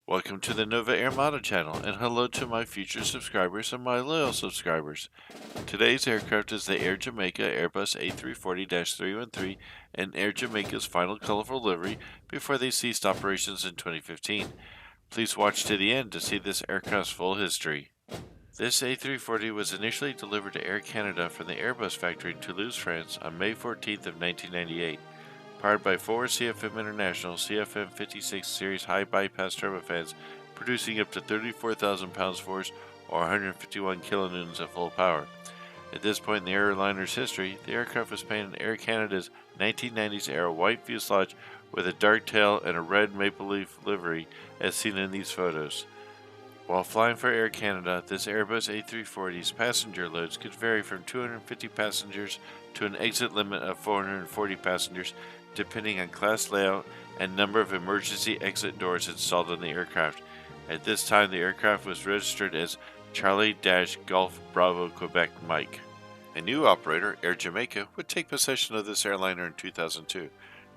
Welcome to the Nova Air Model channel, and hello to my future subscribers and my loyal subscribers. Today's aircraft is the Air Jamaica Airbus A340-313 and Air Jamaica's final colorful livery before they ceased operations in 2015. Please watch to the end to see this aircraft's full history. This A340 was initially delivered to Air Canada from the Airbus factory in Toulouse, France on May 14th of 1998. Powered by 4 CFM International CFM56 series high bypass turbofans, producing up to 34,000 pounds-force or 151 kilonewtons at full power. At this point in the airliner's history, the aircraft was painted in Air Canada's 1990s era white fuselage with a dark tail and a red maple leaf livery as seen in these photos. While flying for Air Canada, this Airbus A340's passenger loads could vary from 250 passengers to an exit limit of 440 passengers, depending on class layout and number of emergency exit doors installed on the aircraft. At this time, the aircraft was registered as Charlie-Golf Bravo Quebec Mike. A new operator, Air Jamaica, would take possession of this airliner in 2002.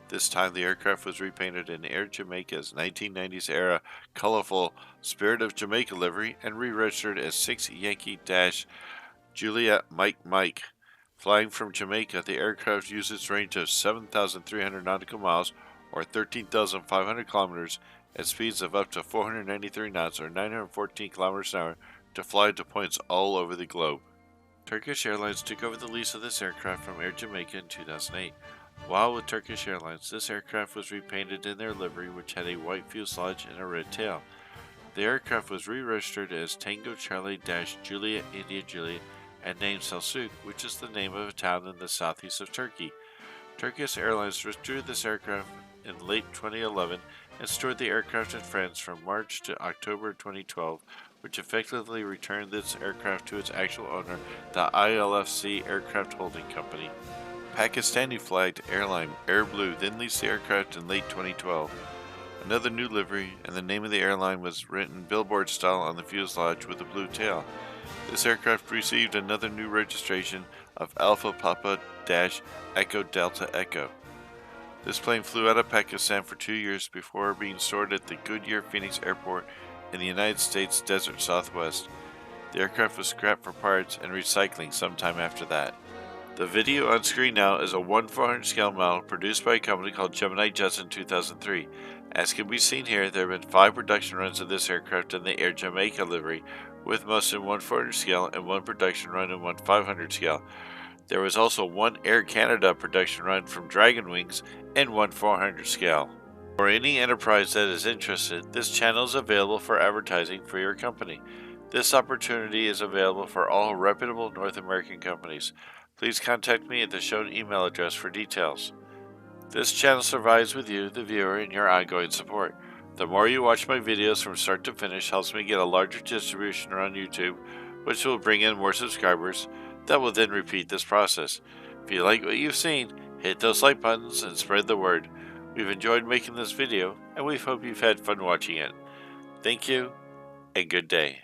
This time, the aircraft was repainted in Air Jamaica's 1990s era colorful Spirit of Jamaica livery and re-registered as 6Y-Juliet Mike. Flying from Jamaica, the aircraft used its range of 7,300 nautical miles or 13,500 kilometers at speeds of up to 493 knots or 914 kilometers an hour to fly to points all over the globe. Turkish Airlines took over the lease of this aircraft from Air Jamaica in 2008. While with Turkish Airlines, this aircraft was repainted in their livery, which had a white fuselage and a red tail. The aircraft was re-registered as Tango Charlie-Juliet India Juliet and named Selçuk, which is the name of a town in the southeast of Turkey. Turkish Airlines withdrew this aircraft in late 2011 and stored the aircraft in France from March to October 2012, which effectively returned this aircraft to its actual owner, the ILFC Aircraft Holding Company. Pakistani-flagged airline Air Blue then leased the aircraft in late 2012. Another new livery and the name of the airline was written billboard style on the fuselage with a blue tail. This aircraft received another new registration of Alpha Papa Echo Delta Echo. This plane flew out of Pakistan for 2 years before being stored at the Goodyear-Phoenix airport in the United States desert southwest. The aircraft was scrapped for parts and recycling sometime after that. The video on screen now is a 1/400 scale model produced by a company called Gemini Jets in 2003. As can be seen here, there have been 5 production runs of this aircraft in the Air Jamaica livery, with most in 1/400 scale and 1 production run in 1/500 scale. There was also 1 Air Canada production run from Dragon Wings in 1/400 scale. For any enterprise that is interested, this channel is available for advertising for your company. This opportunity is available for all reputable North American companies. Please contact me at the shown email address for details. This channel survives with you, the viewer, and your ongoing support. The more you watch my videos from start to finish helps me get a larger distribution around YouTube, which will bring in more subscribers that will then repeat this process. If you like what you've seen, hit those like buttons and spread the word. We've enjoyed making this video, and we hope you've had fun watching it. Thank you, and good day.